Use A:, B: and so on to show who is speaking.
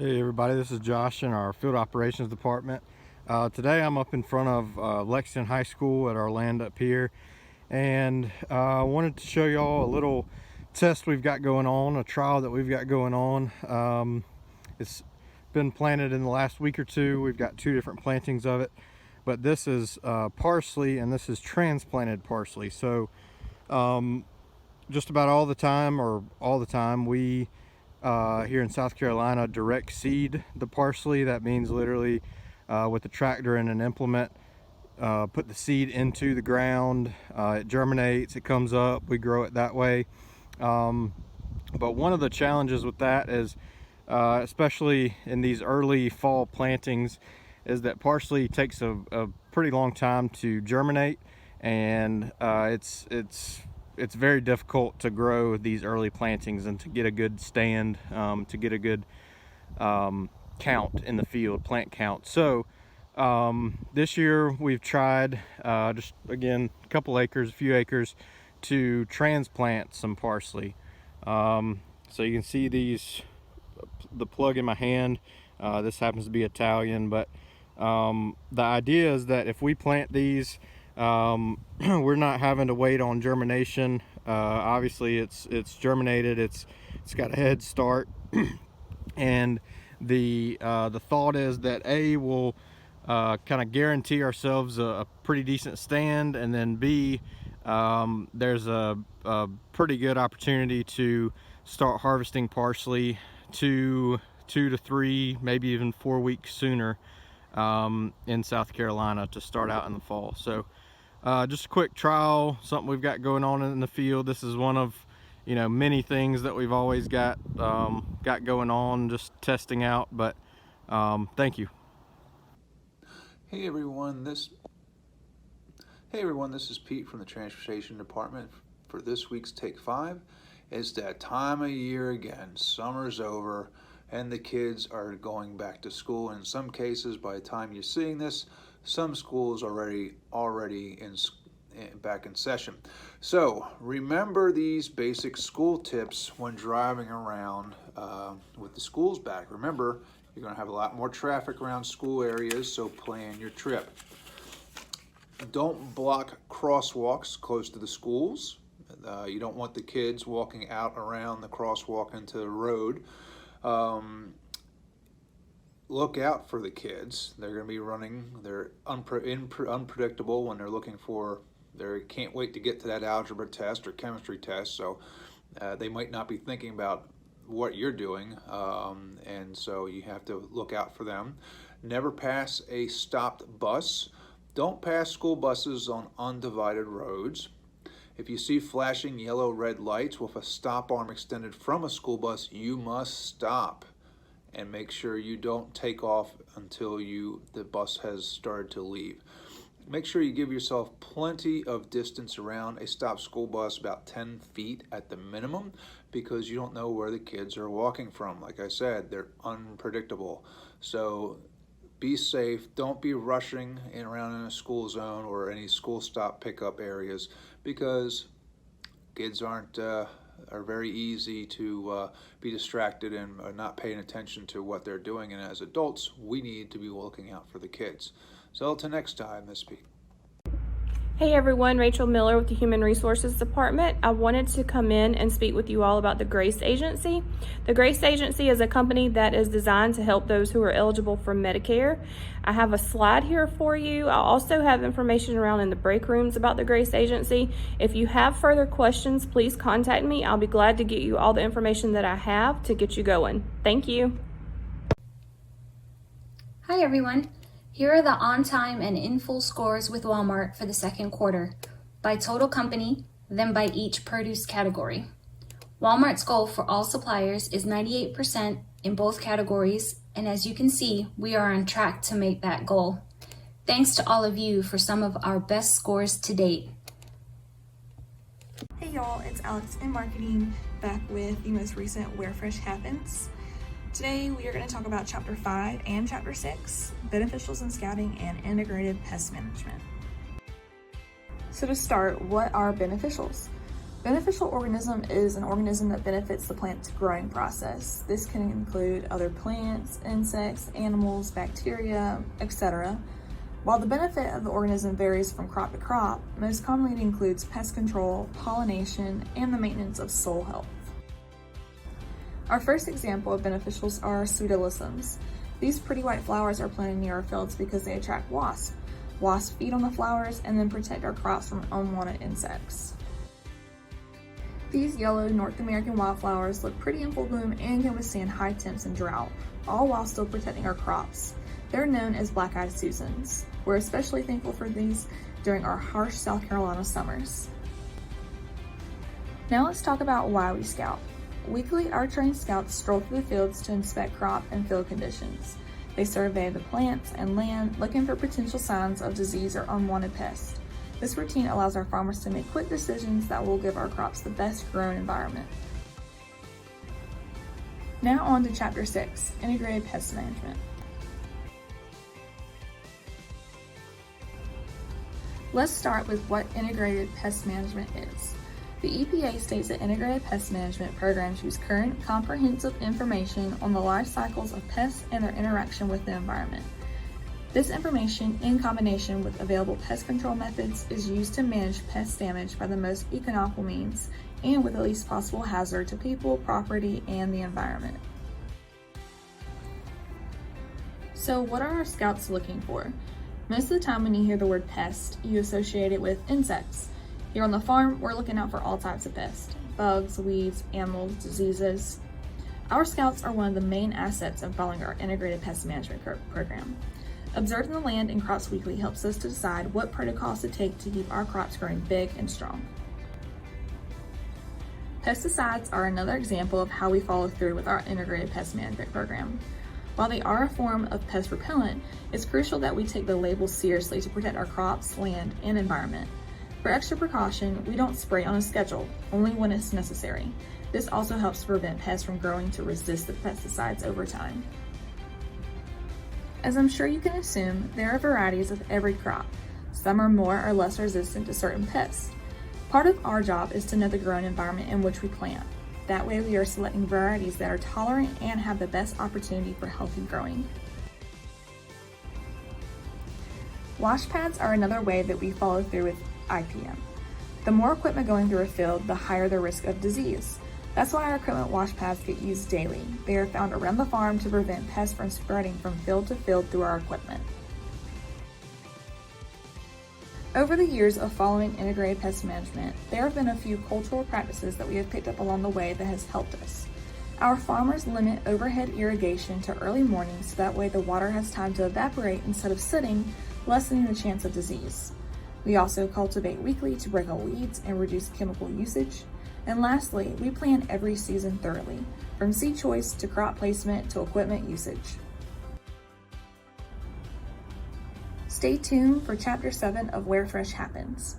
A: Hey everybody, this is Josh in our field operations department. Today I'm up in front of Lexington High School at our land up here, and I wanted to show y'all a little test we've got going on, a trial that we've got going on. It's been planted in the last week or two. We've got two different plantings of it, but this is parsley and this is transplanted parsley. So just about all the time we here in South Carolina direct seed the parsley. That means literally with a tractor and an implement, put the seed into the ground, it germinates, it comes up, we grow it that way. But one of the challenges with that is, especially in these early fall plantings, is that parsley takes a pretty long time to germinate, and it's very difficult to grow these early plantings and to get a good stand, to get a good count in the field, plant count. So this year we've tried just again a few acres to transplant some parsley. So you can see the plug in my hand. This happens to be Italian, but the idea is that if we plant these, we're not having to wait on germination. Obviously it's germinated, it's got a head start, and the thought is that we'll kind of guarantee ourselves a pretty decent stand, and then B, there's a pretty good opportunity to start harvesting parsley 2 to 3, maybe even 4 weeks sooner in South Carolina to start out in the fall. So just a quick trial, something we've got going on in the field. This is one of many things that we've always got going on, just testing out. But thank you.
B: Hey everyone, this is Pete from the Transportation Department. For this week's Take 5, it's that time of year again. Summer's over and the kids are going back to school. In some cases, by the time you're seeing this, some schools already back in session. So remember these basic school tips when driving around with the schools back. Remember, you're going to have a lot more traffic around school areas, so plan your trip. Don't block crosswalks close to the schools. You don't want the kids walking out around the crosswalk into the road. Look out for the kids. They're going to be running. They're unpredictable when they're looking for, they can't wait to get to that algebra test or chemistry test, so they might not be thinking about what you're doing, and so you have to look out for them. Never pass a stopped bus. Don't pass school buses on undivided roads. If you see flashing yellow red lights with a stop arm extended from a school bus, you must stop and make sure you don't take off until the bus has started to leave. Make sure you give yourself plenty of distance around a stopped school bus, about 10 feet at the minimum, because you don't know where the kids are walking from. Like I said, they're unpredictable. So be safe. Don't be rushing around in a school zone or any school stop pickup areas, because kids are very easy to be distracted and are not paying attention to what they're doing. And as adults, we need to be looking out for the kids. So until next time, this is Pete.
C: Hey everyone, Rachel Miller with the Human Resources Department. I wanted to come in and speak with you all about the GRACE Agency. The GRACE Agency is a company that is designed to help those who are eligible for Medicare. I have a slide here for you. I also have information around in the break rooms about the GRACE Agency. If you have further questions, please contact me. I'll be glad to get you all the information that I have to get you going. Thank you.
D: Hi everyone. Here are the on-time and in-full scores with Walmart for the second quarter, by total company, then by each produce category. Walmart's goal for all suppliers is 98% in both categories, and as you can see, we are on track to make that goal. Thanks to all of you for some of our best scores to date.
E: Hey y'all, it's Alex in marketing, back with the most recent Where Fresh Happens. Today we are going to talk about Chapter 5 and Chapter 6, Beneficials in Scouting and Integrated Pest Management. So to start, what are beneficials? Beneficial organism is an organism that benefits the plant's growing process. This can include other plants, insects, animals, bacteria, etc. While the benefit of the organism varies from crop to crop, most commonly it includes pest control, pollination, and the maintenance of soil health. Our first example of beneficials are pseudolysums. These pretty white flowers are planted near our fields because they attract wasps. Wasps feed on the flowers and then protect our crops from unwanted insects. These yellow North American wildflowers look pretty in full bloom and can withstand high temps and drought, all while still protecting our crops. They're known as black-eyed Susans. We're especially thankful for these during our harsh South Carolina summers. Now let's talk about why we scout. Weekly, our trained scouts stroll through the fields to inspect crop and field conditions. They survey the plants and land, looking for potential signs of disease or unwanted pests. This routine allows our farmers to make quick decisions that will give our crops the best grown environment. Now on to Chapter 6, Integrated Pest Management. Let's start with what integrated pest management is. The EPA states that integrated pest management programs use current, comprehensive information on the life cycles of pests and their interaction with the environment. This information, in combination with available pest control methods, is used to manage pest damage by the most economical means and with the least possible hazard to people, property, and the environment. So what are our scouts looking for? Most of the time when you hear the word pest, you associate it with insects. Here on the farm, we're looking out for all types of pests: bugs, weeds, animals, diseases. Our scouts are one of the main assets of following our integrated pest management program. Observing the land and crops weekly helps us to decide what protocols to take to keep our crops growing big and strong. Pesticides are another example of how we follow through with our integrated pest management program. While they are a form of pest repellent, it's crucial that we take the labels seriously to protect our crops, land, and environment. For extra precaution, we don't spray on a schedule, only when it's necessary. This also helps to prevent pests from growing to resist the pesticides over time. As I'm sure you can assume, there are varieties of every crop. Some are more or less resistant to certain pests. Part of our job is to know the growing environment in which we plant. That way we are selecting varieties that are tolerant and have the best opportunity for healthy growing. Wash pads are another way that we follow through with IPM. The more equipment going through a field, the higher the risk of disease. That's why our equipment wash pads get used daily. They are found around the farm to prevent pests from spreading from field to field through our equipment. Over the years of following integrated pest management, there have been a few cultural practices that we have picked up along the way that has helped us. Our farmers limit overhead irrigation to early morning so that way the water has time to evaporate instead of sitting, lessening the chance of disease. We also cultivate weekly to break out weeds and reduce chemical usage. And lastly, we plan every season thoroughly, from seed choice to crop placement to equipment usage. Stay tuned for Chapter 7 of Where Fresh Happens.